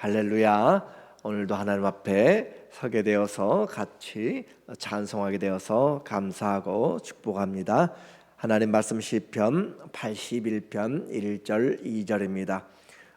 할렐루야. 오늘도 하나님 앞에 서게 되어서 같이 찬송하게 되어서 감사하고 축복합니다. 하나님 말씀 시편 81편 1절 2절입니다.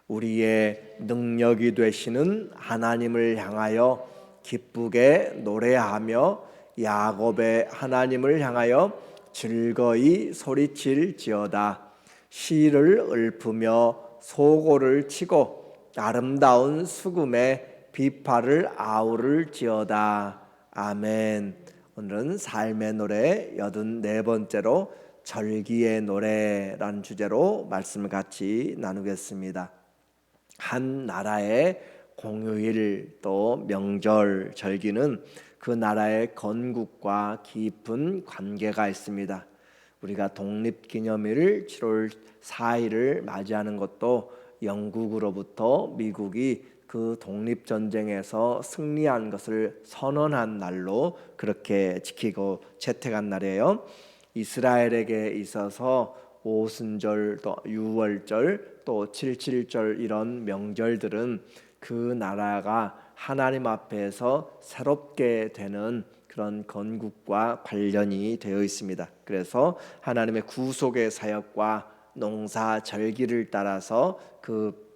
우리의 능력이 되시는 하나님을 향하여 기쁘게 노래하며 야곱의 하나님을 향하여 즐거이 소리칠지어다. 시를 읊으며 소고를 치고 아름다운 수금에 비파를 아우를지어다. 아멘. 오늘은 삶의 노래 84번째로 절기의 노래라는 주제로 말씀을 같이 나누겠습니다. 한 나라의 공휴일 또 명절 절기는 그 나라의 건국과 깊은 관계가 있습니다. 우리가 독립기념일을 7월 4일을 맞이하는 것도 영국으로부터 미국이 그 독립전쟁에서 승리한 것을 선언한 날로 그렇게 지키고 채택한 날이에요. 이스라엘에게 있어서 오순절, 또 유월절, 또 칠칠절 이런 명절들은 그 나라가 하나님 앞에서 새롭게 되는 그런 건국과 관련이 되어 있습니다. 그래서 하나님의 구속의 사역과 농사 절기를 따라서 그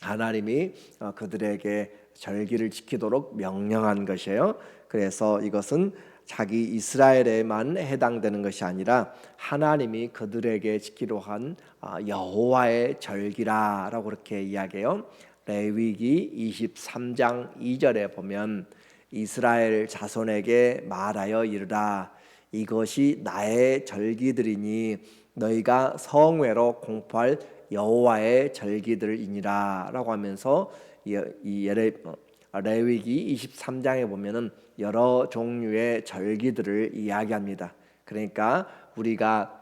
하나님이 그들에게 절기를 지키도록 명령한 것이에요. 그래서 이것은 자기 이스라엘에만 해당되는 것이 아니라 하나님이 그들에게 지키려 한 여호와의 절기라라고 그렇게 이야기해요. 레위기 23장 2절에 보면 이스라엘 자손에게 말하여 이르라. 이것이 나의 절기들이니 너희가 성회로 공포할 여호와의 절기들이니라 라고 하면서 레위기 23장에 보면은 여러 종류의 절기들을 이야기합니다. 그러니까 우리가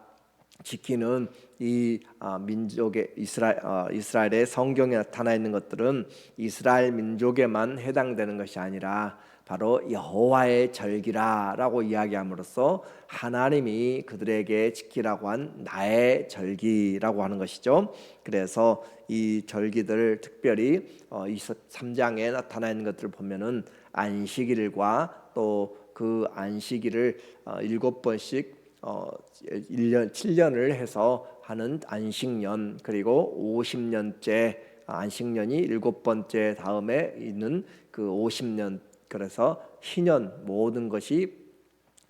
지키는 이 민족의 이스라엘의 성경에 나타나 있는 것들은 이스라엘 민족에만 해당되는 것이 아니라 바로 여호와의 절기라라고 이야기함으로써 하나님이 그들에게 지키라고 한 나의 절기라고 하는 것이죠. 그래서 이 절기들 특별히 23장에 나타나 있는 것들을 보면은 안식일과 또 그 안식일을 7번씩 1년 7년을 해서 하는 안식년, 그리고 50년째 안식년이 7번째 다음에 있는 그 50년, 그래서 희년 모든 것이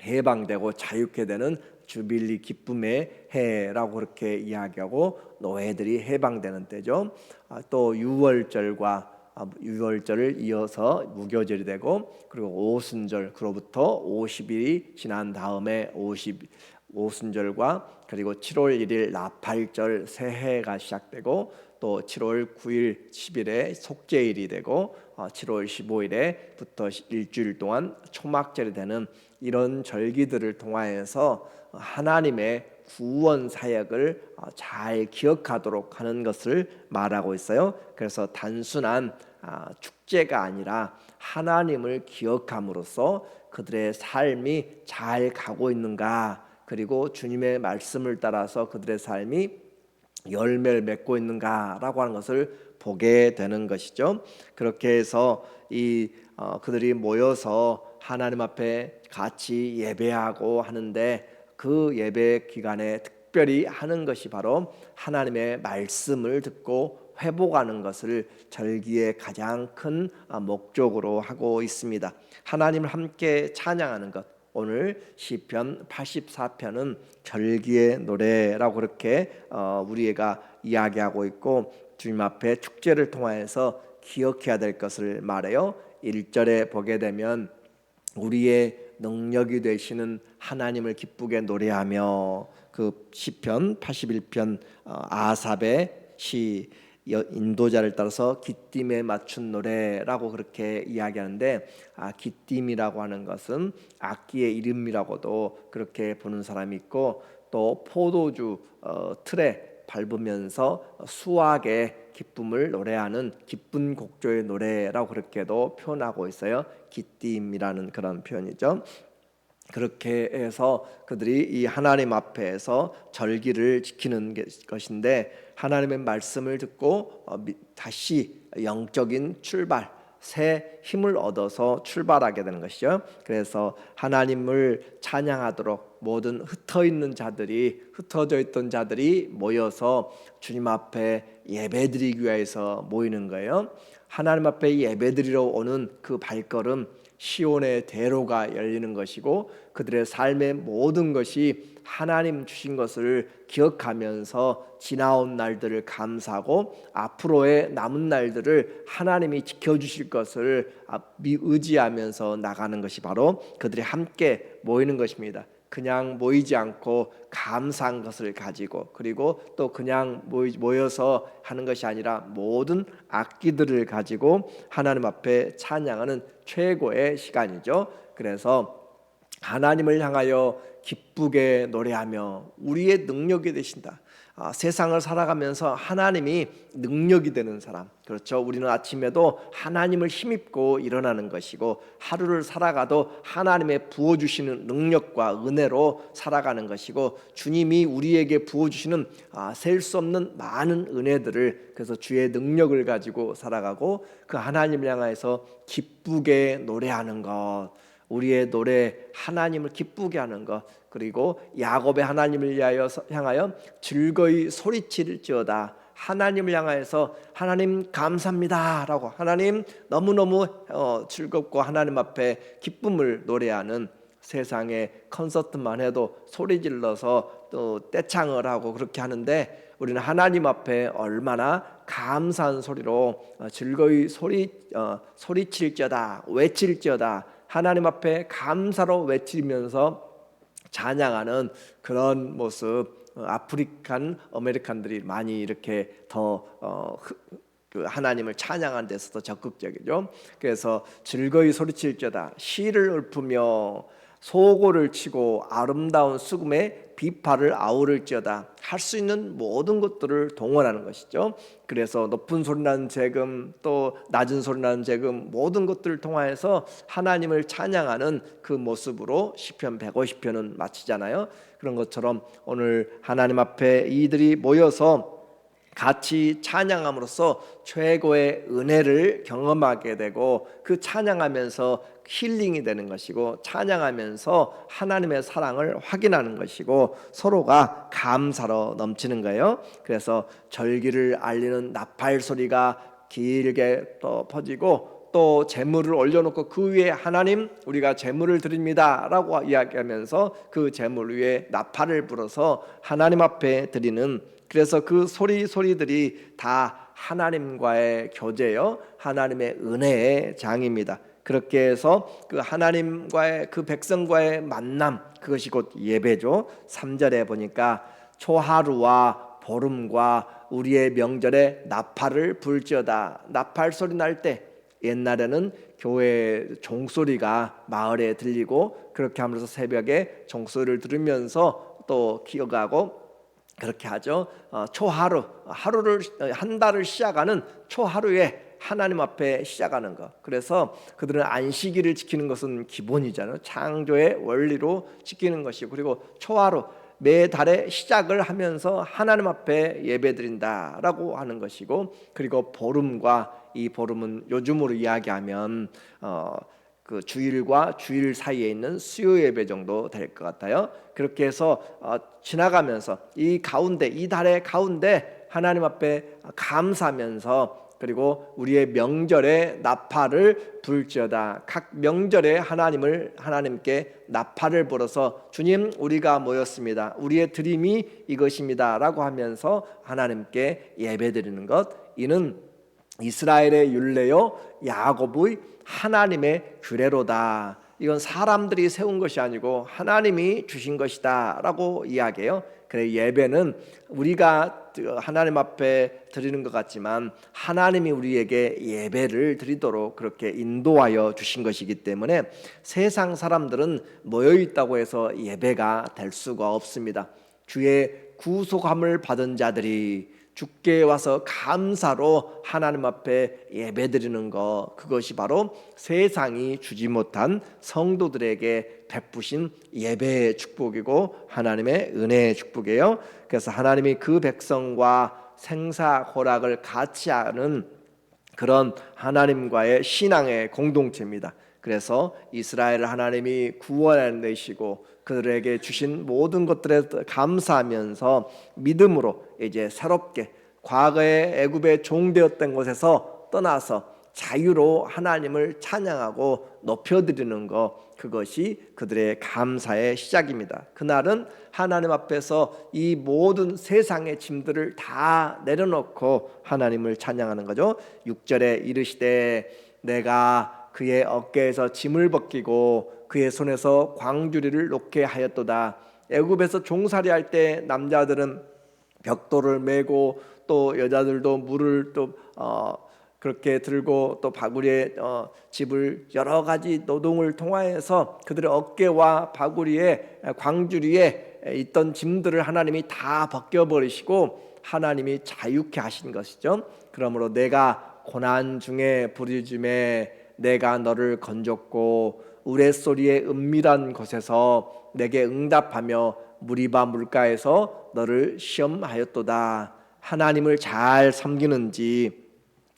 해방되고 자유케 되는 주빌리 기쁨의 해라고 그렇게 이야기하고 노예들이 해방되는 때죠. 또 유월절을 이어서 무교절이 되고, 그리고 오순절, 그로부터 50일이 지난 다음에 오순절과 그리고 7월 1일 나팔절 새해가 시작되고, 또 7월 9일 10일에 속죄일이 되고 7월 15일에부터 일주일 동안 초막절이 되는 이런 절기들을 통하여서 하나님의 구원 사역을 잘 기억하도록 하는 것을 말하고 있어요. 그래서 단순한 축제가 아니라 하나님을 기억함으로써 그들의 삶이 잘 가고 있는가, 그리고 주님의 말씀을 따라서 그들의 삶이 열매를 맺고 있는가라고 하는 것을 보게 되는 것이죠. 그렇게 해서 그들이 모여서 하나님 앞에 같이 예배하고 하는데, 그 예배 기간에 특별히 하는 것이 바로 하나님의 말씀을 듣고 회복하는 것을 절기의 가장 큰 목적으로 하고 있습니다. 하나님을 함께 찬양하는 것, 오늘 시편 84편은 절기의 노래라고 그렇게 우리가 이야기하고 있고, 주님 앞에 축제를 통하여서 기억해야 될 것을 말해요. 1절에 보게 되면 우리의 능력이 되시는 하나님을 기쁘게 노래하며, 그 시편 81편 아삽의 시 인도자를 따라서 기띔에 맞춘 노래라고 그렇게 이야기하는데, 기띔이라고 하는 것은 악기의 이름이라고도 그렇게 보는 사람이 있고, 또 포도주 틀에 밟으면서 수확의 기쁨을 노래하는 기쁜 곡조의 노래라고 그렇게도 표현하고 있어요. 기띔이라는 그런 표현이죠. 그렇게 해서 그들이 이 하나님 앞에서 절기를 지키는 것인데, 하나님의 말씀을 듣고 다시 영적인 출발, 새 힘을 얻어서 출발하게 되는 것이죠. 그래서 하나님을 찬양하도록 모든 흩어져 있던 자들이 모여서 주님 앞에 예배드리기 위해서 모이는 거예요. 하나님 앞에 예배드리러 오는 그 발걸음, 시온의 대로가 열리는 것이고, 그들의 삶의 모든 것이 하나님 주신 것을 기억하면서 지나온 날들을 감사하고 앞으로의 남은 날들을 하나님이 지켜주실 것을 의지하면서 나가는 것이 바로 그들이 함께 모이는 것입니다. 그냥 모이지 않고 감사한 것을 가지고, 그리고 또 그냥 모여서 하는 것이 아니라 모든 악기들을 가지고 하나님 앞에 찬양하는 최고의 시간이죠. 그래서 하나님을 향하여 기쁘게 노래하며 우리의 능력이 되신다. 세상을 살아가면서 하나님이 능력이 되는 사람, 그렇죠. 우리는 아침에도 하나님을 힘입고 일어나는 것이고, 하루를 살아가도 하나님의 부어주시는 능력과 은혜로 살아가는 것이고, 주님이 우리에게 부어주시는 셀 수 없는 많은 은혜들을, 그래서 주의 능력을 가지고 살아가고 그 하나님을 향해서 기쁘게 노래하는 것, 우리의 노래 하나님을 기쁘게 하는 것, 그리고 야곱의 하나님을 향하여 즐거이 소리칠지어다. 하나님을 향하여서 하나님 감사합니다 라고, 하나님 너무너무 즐겁고 하나님 앞에 기쁨을 노래하는, 세상에 콘서트만 해도 소리 질러서 또 떼창을 하고 그렇게 하는데, 우리는 하나님 앞에 얼마나 감사한 소리로 즐거이 소리칠지어다, 외칠지어다, 하나님 앞에 감사로 외치면서 찬양하는 그런 모습, 아프리칸 아메리칸들이 많이 이렇게 더 하나님을 찬양하는 데서 더 적극적이죠. 그래서 즐거이 소리칠지어다, 시를 읊으며 소고를 치고 아름다운 수금에 비파를 아우를지어다, 할 수 있는 모든 것들을 동원하는 것이죠. 그래서 높은 소리 나는 재금, 또 낮은 소리 나는 재금, 모든 것들을 통하여서 하나님을 찬양하는 그 모습으로 시편 150편은 마치잖아요. 그런 것처럼 오늘 하나님 앞에 이들이 모여서 같이 찬양함으로써 최고의 은혜를 경험하게 되고, 그 찬양하면서 힐링이 되는 것이고, 찬양하면서 하나님의 사랑을 확인하는 것이고, 서로가 감사로 넘치는 거예요. 그래서 절기를 알리는 나팔 소리가 길게 또 퍼지고, 또 제물을 올려놓고 그 위에 하나님 우리가 제물을 드립니다 라고 이야기하면서 그 제물 위에 나팔을 불어서 하나님 앞에 드리는, 그래서 그 소리들이 다 하나님과의 교제요, 하나님의 은혜의 장입니다. 그렇게 해서 그 하나님과의, 그 백성과의 만남, 그것이 곧 예배죠. 3절에 보니까 초하루와 보름과 우리의 명절에 나팔을 불지어다. 나팔 소리 날 때, 옛날에는 교회 종소리가 마을에 들리고, 그렇게 하면서 새벽에 종소리를 들으면서 또 기억하고 그렇게 하죠. 하루를, 한 달을 시작하는 초하루에 하나님 앞에 시작하는 것. 그래서 그들은 안식일을 지키는 것은 기본이잖아요. 창조의 원리로 지키는 것이고, 그리고 초하루, 매달의 시작을 하면서 하나님 앞에 예배드린다라고 하는 것이고, 그리고 보름과, 이 보름은 요즘으로 이야기하면 그 주일과 주일 사이에 있는 수요 예배 정도 될 것 같아요. 그렇게 해서 지나가면서 이 가운데, 이 달의 가운데 하나님 앞에 감사하면서, 그리고 우리의 명절에 나팔을 불지어다. 각 명절에 하나님께 나팔을 불어서 주님 우리가 모였습니다, 우리의 드림이 이것입니다 라고 하면서 하나님께 예배드리는 것, 이는 이스라엘의 율례요 야곱의 하나님의 규례로다. 이건 사람들이 세운 것이 아니고 하나님이 주신 것이다 라고 이야기해요. 그래, 예배는 우리가 하나님 앞에 드리는 것 같지만 하나님이 우리에게 예배를 드리도록 그렇게 인도하여 주신 것이기 때문에 세상 사람들은 모여 있다고 해서 예배가 될 수가 없습니다. 주의 구속함을 받은 자들이, 주께 와서 감사로 하나님 앞에 예배드리는 것, 그것이 바로 세상이 주지 못한 성도들에게 베푸신 예배의 축복이고 하나님의 은혜의 축복이에요. 그래서 하나님이 그 백성과 생사호락을 같이 하는 그런 하나님과의 신앙의 공동체입니다. 그래서 이스라엘 하나님이 구원해내시고 그들에게 주신 모든 것들에 감사하면서 믿음으로 이제 새롭게 과거의 애굽의 종되었던 곳에서 떠나서 자유로 하나님을 찬양하고 높여드리는 것, 그것이 그들의 감사의 시작입니다. 그날은 하나님 앞에서 이 모든 세상의 짐들을 다 내려놓고 하나님을 찬양하는 거죠. 6절에 이르시되 내가 그의 어깨에서 짐을 벗기고 그의 손에서 광주리를 놓게 하였도다. 애굽에서 종살이할 때 남자들은 벽돌을 메고 또 여자들도 물을 또 그렇게 들고 또 바구리에 집을 여러 가지 노동을 통하여서 그들의 어깨와 바구리에 광주리에 있던 짐들을 하나님이 다 벗겨버리시고 하나님이 자유케 하신 것이죠. 그러므로 내가 고난 중에 부르짖음에 내가 너를 건졌고 우레소리의 은밀한 곳에서 내게 응답하며 무리바 물가에서 너를 시험하였도다. 하나님을 잘 섬기는지,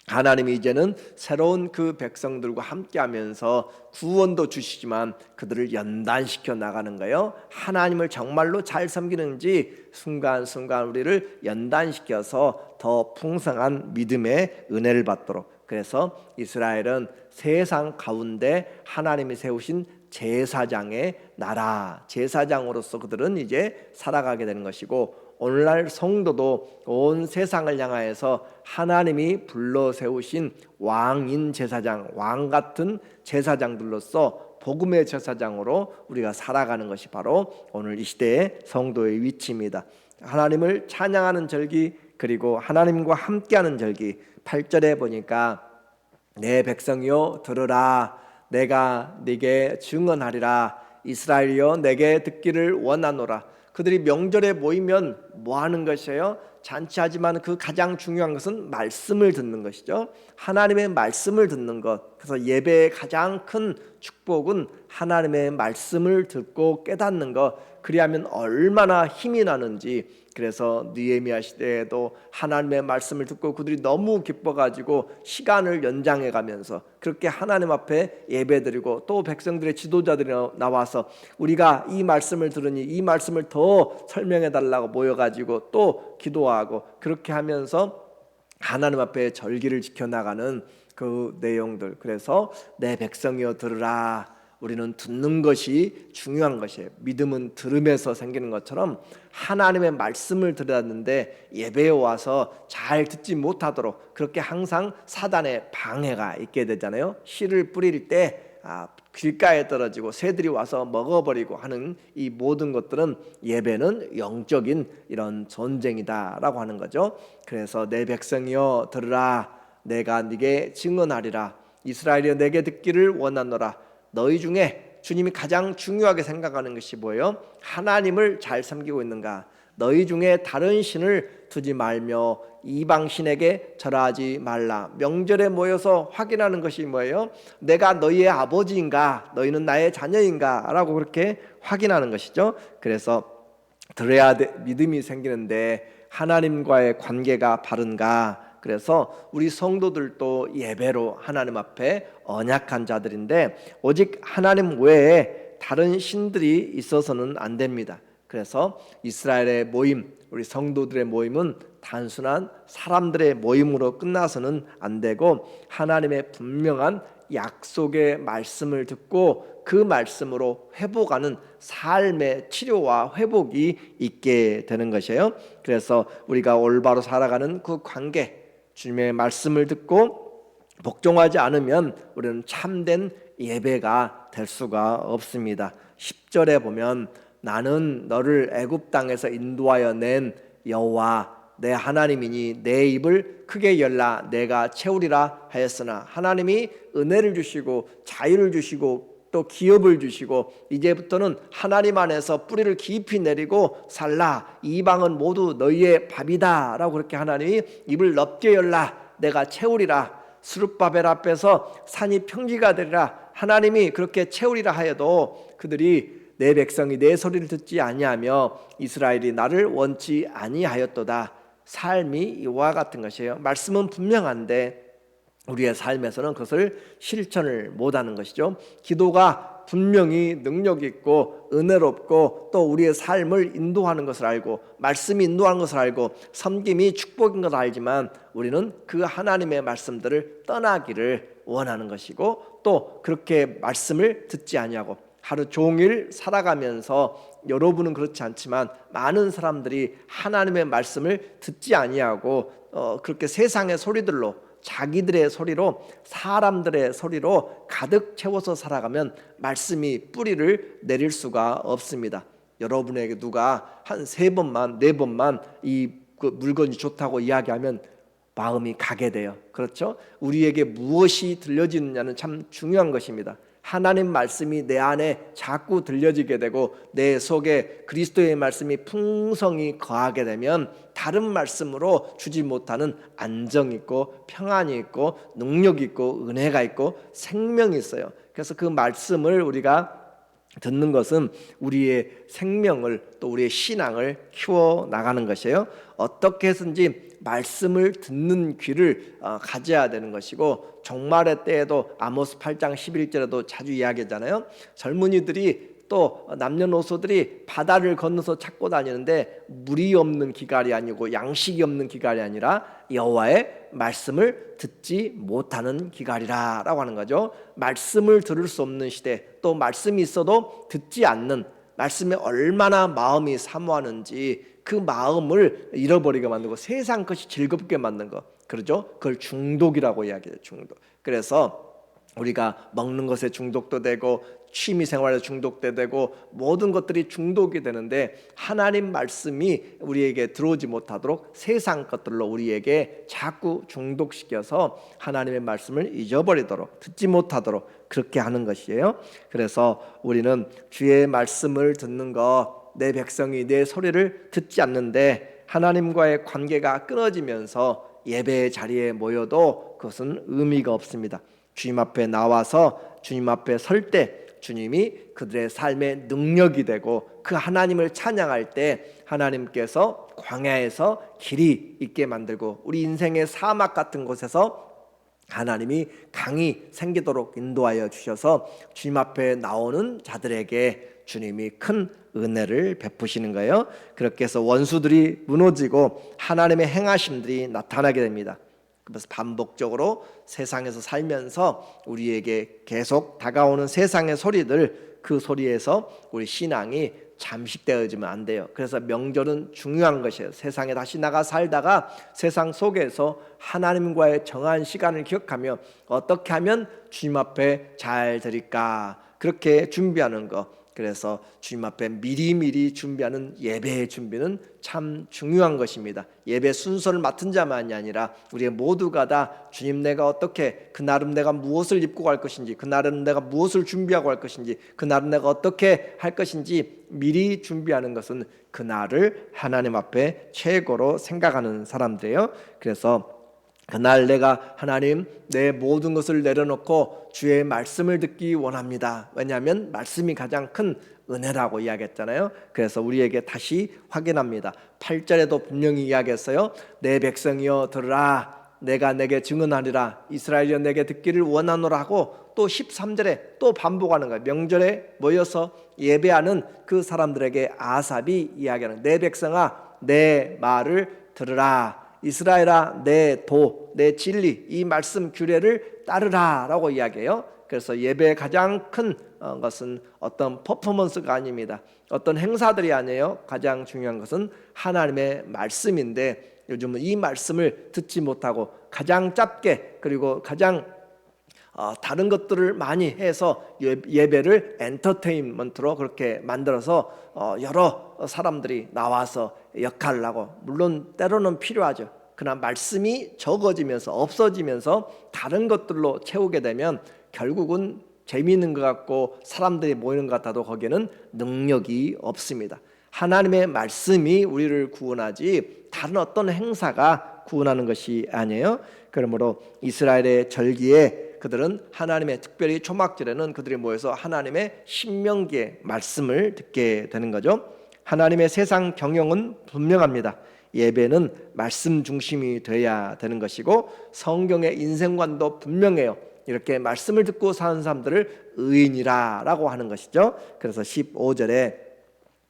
하나님이 이제는 새로운 그 백성들과 함께하면서 구원도 주시지만 그들을 연단시켜 나가는 거예요. 하나님을 정말로 잘 섬기는지 순간순간 우리를 연단시켜서 더 풍성한 믿음의 은혜를 받도록. 그래서 이스라엘은 세상 가운데 하나님이 세우신 제사장의 나라, 제사장으로서 그들은 이제 살아가게 되는 것이고, 오늘날 성도도 온 세상을 향하여서 하나님이 불러 세우신 왕인 제사장, 왕 같은 제사장들로서 복음의 제사장으로 우리가 살아가는 것이 바로 오늘 이 시대의 성도의 위치입니다. 하나님을 찬양하는 절기, 그리고 하나님과 함께하는 절기. 8절에 보니까 내 백성이여 들으라, 내가 네게 증언하리라, 이스라엘이여 내게 듣기를 원하노라. 그들이 명절에 모이면 뭐 하는 것이에요? 잔치하지만 그 가장 중요한 것은 말씀을 듣는 것이죠. 하나님의 말씀을 듣는 것. 그래서 예배의 가장 큰 축복은 하나님의 말씀을 듣고 깨닫는 것. 그리하면 얼마나 힘이 나는지. 그래서 느헤미야 시대에도 하나님의 말씀을 듣고 그들이 너무 기뻐가지고 시간을 연장해 가면서 그렇게 하나님 앞에 예배드리고, 또 백성들의 지도자들이 나와서 우리가 이 말씀을 들으니 이 말씀을 더 설명해 달라고 모여가지고 또 기도하고, 그렇게 하면서 하나님 앞에 절기를 지켜나가는 그 내용들. 그래서 내 백성이여 들으라. 우리는 듣는 것이 중요한 것이에요. 믿음은 들음에서 생기는 것처럼 하나님의 말씀을 들었는데 예배에 와서 잘 듣지 못하도록 그렇게 항상 사단의 방해가 있게 되잖아요. 씨를 뿌릴 때 길가에 떨어지고 새들이 와서 먹어버리고 하는 이 모든 것들은 예배는 영적인 이런 전쟁이다라고 하는 거죠. 그래서 내 백성이여 들으라, 내가 네게 증언하리라, 이스라엘이여 내게 듣기를 원하노라. 너희 중에 주님이 가장 중요하게 생각하는 것이 뭐예요? 하나님을 잘 섬기고 있는가? 너희 중에 다른 신을 두지 말며 이방 신에게 절하지 말라. 명절에 모여서 확인하는 것이 뭐예요? 내가 너희의 아버지인가? 너희는 나의 자녀인가? 라고 그렇게 확인하는 것이죠. 그래서 들어야 믿음이 생기는데 하나님과의 관계가 바른가? 그래서 우리 성도들도 예배로 하나님 앞에 언약한 자들인데 오직 하나님 외에 다른 신들이 있어서는 안 됩니다. 그래서 이스라엘의 모임, 우리 성도들의 모임은 단순한 사람들의 모임으로 끝나서는 안 되고 하나님의 분명한 약속의 말씀을 듣고 그 말씀으로 회복하는 삶의 치료와 회복이 있게 되는 것이에요. 그래서 우리가 올바로 살아가는 그 관계, 주님의 말씀을 듣고 복종하지 않으면 우리는 참된 예배가 될 수가 없습니다. 10절에 보면 나는 너를 애굽 땅에서 인도하여 낸 여호와 내 하나님이니 내 입을 크게 열라 내가 채우리라 하였으나, 하나님이 은혜를 주시고 자유를 주시고 또 기업을 주시고 이제부터는 하나님 안에서 뿌리를 깊이 내리고 살라. 이방은 모두 너희의 밥이다 라고 그렇게 하나님이 입을 넓게 열라. 내가 채우리라. 스룹바벨 앞에서 산이 평지가 되리라. 하나님이 그렇게 채우리라 하여도 그들이 내 백성이 내 소리를 듣지 아니하며 이스라엘이 나를 원치 아니하였도다. 삶이 이와 같은 것이에요. 말씀은 분명한데 우리의 삶에서는 그것을 실천을 못하는 것이죠. 기도가 분명히 능력 있고 은혜롭고 또 우리의 삶을 인도하는 것을 알고 말씀이 인도하는 것을 알고 섬김이 축복인 것을 알지만 우리는 그 하나님의 말씀들을 떠나기를 원하는 것이고 또 그렇게 말씀을 듣지 아니하고 하루 종일 살아가면서 여러분은 그렇지 않지만 많은 사람들이 하나님의 말씀을 듣지 아니하고 그렇게 세상의 소리들로 자기들의 소리로 사람들의 소리로 가득 채워서 살아가면 말씀이 뿌리를 내릴 수가 없습니다. 여러분에게 누가 한 3번만 4번만 그 물건이 좋다고 이야기하면 마음이 가게 돼요. 그렇죠? 우리에게 무엇이 들려지느냐는 참 중요한 것입니다. 하나님 말씀이 내 안에 자꾸 들려지게 되고 내 속에 그리스도의 말씀이 풍성히 거하게 되면 다른 말씀으로 주지 못하는 안정이 있고 평안이 있고 능력이 있고 은혜가 있고 생명이 있어요. 그래서 그 말씀을 우리가 듣는 것은 우리의 생명을 또 우리의 신앙을 키워 나가는 것이에요. 어떻게 해서든지 말씀을 듣는 귀를 가져야 되는 것이고 종말의 때에도 아모스 8장 11절에도 자주 이야기하잖아요. 젊은이들이 또 남녀노소들이 바다를 건너서 찾고 다니는데 물이 없는 기갈이 아니고 양식이 없는 기갈이 아니라 여호와의 말씀을 듣지 못하는 기갈이라 라고 하는 거죠. 말씀을 들을 수 없는 시대, 또 말씀이 있어도 듣지 않는, 말씀에 얼마나 마음이 사모하는지 그 마음을 잃어버리게 만들고 세상 것이 즐겁게 만든 거, 그러죠? 그걸 중독이라고 이야기해요. 중독. 그래서 우리가 먹는 것에 중독도 되고 취미 생활에 중독도 되고 모든 것들이 중독이 되는데 하나님 말씀이 우리에게 들어오지 못하도록 세상 것들로 우리에게 자꾸 중독시켜서 하나님의 말씀을 잊어버리도록 듣지 못하도록 그렇게 하는 것이에요. 그래서 우리는 주의 말씀을 듣는 것, 내 백성이 내 소리를 듣지 않는데 하나님과의 관계가 끊어지면서 예배의 자리에 모여도 그것은 의미가 없습니다. 주님 앞에 나와서 주님 앞에 설 때 주님이 그들의 삶의 능력이 되고 그 하나님을 찬양할 때 하나님께서 광야에서 길이 있게 만들고 우리 인생의 사막 같은 곳에서 하나님이 강이 생기도록 인도하여 주셔서 주님 앞에 나오는 자들에게 주님이 큰 은혜를 베푸시는 거예요. 그렇게 해서 원수들이 무너지고 하나님의 행하심들이 나타나게 됩니다. 그래서 반복적으로 세상에서 살면서 우리에게 계속 다가오는 세상의 소리들, 그 소리에서 우리 신앙이 잠식되어지면 안 돼요. 그래서 명절은 중요한 것이에요. 세상에 다시 나가 살다가 세상 속에서 하나님과의 정한 시간을 기억하며 어떻게 하면 주님 앞에 잘 드릴까, 그렇게 준비하는 것. 그래서 주님 앞에 미리미리 준비하는 예배의 준비는 참 중요한 것입니다. 예배 순서를 맡은 자만이 아니라 우리 모두가 다 주님, 내가 어떻게, 그날은 내가 무엇을 입고 갈 것인지, 그날은 내가 무엇을 준비하고 갈 것인지, 그날은 내가 어떻게 할 것인지 미리 준비하는 것은 그날을 하나님 앞에 최고로 생각하는 사람들이에요. 그래서 그날 내가 하나님, 내 모든 것을 내려놓고 주의 말씀을 듣기 원합니다. 왜냐하면 말씀이 가장 큰 은혜라고 이야기했잖아요. 그래서 우리에게 다시 확인합니다. 8절에도 분명히 이야기했어요. 내 백성이여 들으라, 내가 내게 증언하리라, 이스라엘이여 내게 듣기를 원하노라 하고 또 13절에 또 반복하는 거예요. 명절에 모여서 예배하는 그 사람들에게 아삽이 이야기하는, 내 백성아 내 말을 들으라, 이스라엘아 내 도, 내 진리, 이 말씀 규례를 따르라 라고 이야기해요. 그래서 예배의 가장 큰 것은 어떤 퍼포먼스가 아닙니다. 어떤 행사들이 아니에요. 가장 중요한 것은 하나님의 말씀인데 요즘은 이 말씀을 듣지 못하고 가장 짧게, 그리고 가장 다른 것들을 많이 해서 예배를 엔터테인먼트로 그렇게 만들어서 여러 사람들이 나와서 역할을 하고, 물론 때로는 필요하죠. 그러나 말씀이 적어지면서 없어지면서 다른 것들로 채우게 되면 결국은 재미있는 것 같고 사람들이 모이는 것 같아도 거기에는 능력이 없습니다. 하나님의 말씀이 우리를 구원하지 다른 어떤 행사가 구원하는 것이 아니에요. 그러므로 이스라엘의 절기에 그들은 하나님의, 특별히 초막절에는 그들이 모여서 하나님의 신명기의 말씀을 듣게 되는 거죠. 하나님의 세상 경영은 분명합니다. 예배는 말씀 중심이 돼야 되는 것이고 성경의 인생관도 분명해요. 이렇게 말씀을 듣고 사는 사람들을 의인이라고 하는 것이죠. 그래서 15절에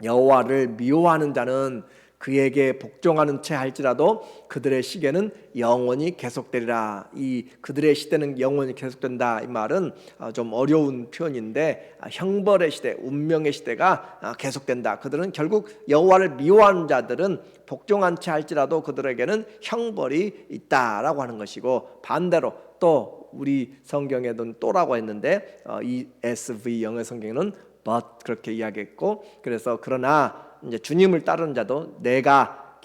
여호와를 미워하는 자는 그에게 복종하는 채 할지라도 그들의 시계는 영원히 계속되리라. 이 그들의 시대는 영원히 계속된다, 이 말은 좀 어려운 표현인데 형벌의 시대, 운명의 시대가 계속된다. 그들은 결국 여호와를 미워하는 자들은 복종한 채 할지라도 그들에게는 형벌이 있다라고 하는 것이고, 반대로 또 우리 성경에는 또라고 했는데 ESV 영어 성경에는 but 그렇게 이야기했고, 그래서 그러나 이제 주님을 따르는 자도 내가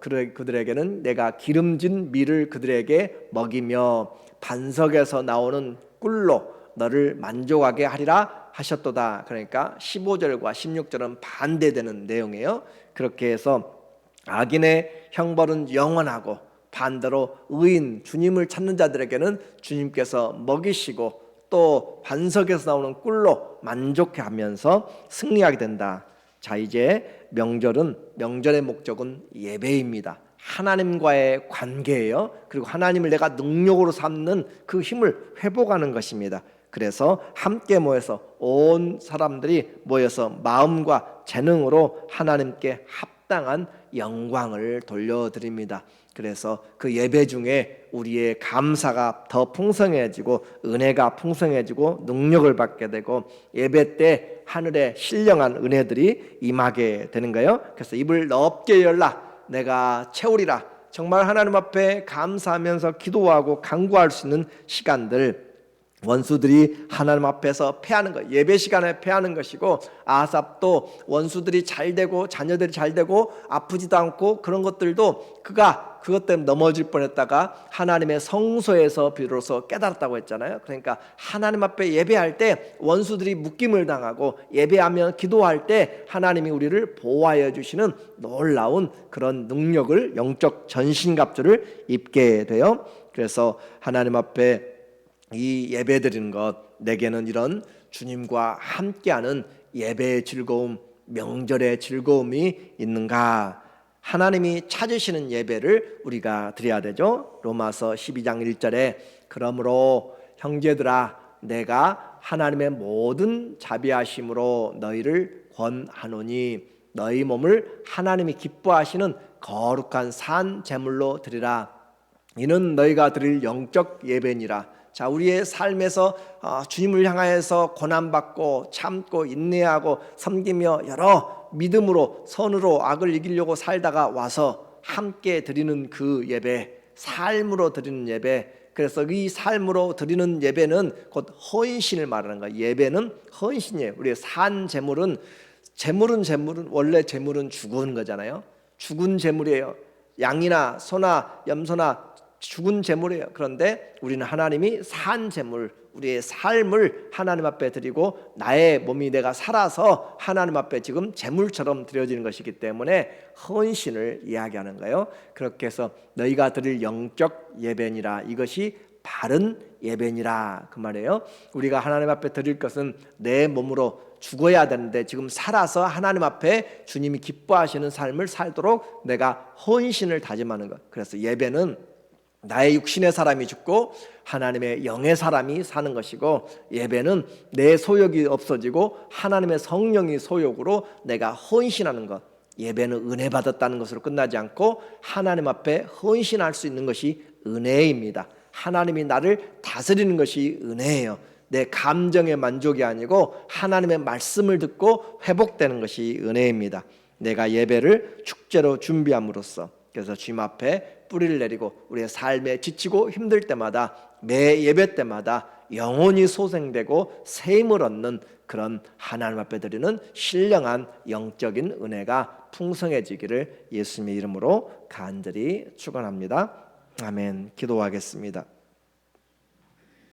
그들에게는 내가 기름진 밀을 그들에게 먹이며 반석에서 나오는 꿀로 너를 만족하게 하리라 하셨도다. 그러니까 15절과 16절은 반대되는 내용이에요. 그렇게 해서 악인의 형벌은 영원하고 반대로 의인, 주님을 찾는 자들에게는 주님께서 먹이시고 또 반석에서 나오는 꿀로 만족해 하면서 승리하게 된다. 자, 이제 명절의 목적은 예배입니다. 하나님과의 관계예요. 그리고 하나님을 내가 능력으로 삼는 그 힘을 회복하는 것입니다. 그래서 함께 모여서 온 사람들이 모여서 마음과 재능으로 하나님께 합당한 영광을 돌려드립니다. 그래서 그 예배 중에 우리의 감사가 더 풍성해지고 은혜가 풍성해지고 능력을 받게 되고 예배 때 하늘의 신령한 은혜들이 임하게 되는 거예요. 그래서 입을 넓게 열라 내가 채우리라. 정말 하나님 앞에 감사하면서 기도하고 간구할 수 있는 시간들, 원수들이 하나님 앞에서 패하는 것, 예배 시간에 패하는 것이고, 아삽도 원수들이 잘 되고 자녀들이 잘 되고 아프지도 않고 그런 것들도 그것 때문에 넘어질 뻔했다가 하나님의 성소에서 비로소 깨달았다고 했잖아요. 그러니까 하나님 앞에 예배할 때 원수들이 묶임을 당하고 예배하며 기도할 때 하나님이 우리를 보호하여 주시는 놀라운 그런 능력을, 영적 전신갑주를 입게 돼요. 그래서 하나님 앞에 이 예배 드리는 것, 내게는 이런 주님과 함께하는 예배의 즐거움, 명절의 즐거움이 있는가? 하나님이 찾으시는 예배를 우리가 드려야 되죠. 로마서 12장 1절에 그러므로 형제들아 내가 하나님의 모든 자비하심으로 너희를 권하노니 너희 몸을 하나님이 기뻐하시는 거룩한 산 제물로 드리라. 이는 너희가 드릴 영적 예배니라. 자, 우리의 삶에서 주님을 향하여서 고난받고 참고 인내하고 섬기며 여러 믿음으로 선으로 악을 이기려고 살다가 와서 함께 드리는 그 예배, 삶으로 드리는 예배. 그래서 이 삶으로 드리는 예배는 곧 헌신을 말하는 거예요. 예배는 헌신이에요. 우리의 산 제물은 원래 제물은 죽은 거잖아요. 죽은 제물이에요. 양이나 소나 염소나 죽은 제물이에요. 그런데 우리는 하나님이 산 제물, 우리의 삶을 하나님 앞에 드리고 나의 몸이 내가 살아서 하나님 앞에 지금 제물처럼 드려지는 것이기 때문에 헌신을 이야기하는 거예요. 그렇게 해서 너희가 드릴 영적 예배니라, 이것이 바른 예배니라, 그 말이에요. 우리가 하나님 앞에 드릴 것은 내 몸으로 죽어야 되는데 지금 살아서 하나님 앞에 주님이 기뻐하시는 삶을 살도록 내가 헌신을 다짐하는 것. 그래서 예배는 나의 육신의 사람이 죽고 하나님의 영의 사람이 사는 것이고, 예배는 내 소욕이 없어지고 하나님의 성령이 소욕으로 내가 헌신하는 것. 예배는 은혜 받았다는 것으로 끝나지 않고 하나님 앞에 헌신할 수 있는 것이 은혜입니다. 하나님이 나를 다스리는 것이 은혜예요. 내 감정의 만족이 아니고 하나님의 말씀을 듣고 회복되는 것이 은혜입니다. 내가 예배를 축제로 준비함으로써, 그래서 주님 앞에 뿌리를 내리고 우리의 삶에 지치고 힘들 때마다 매 예배 때마다 영혼이 소생되고 새 힘을 얻는 그런 하나님 앞에 드리는 신령한 영적인 은혜가 풍성해지기를 예수님의 이름으로 간절히 축원합니다. 아멘. 기도하겠습니다.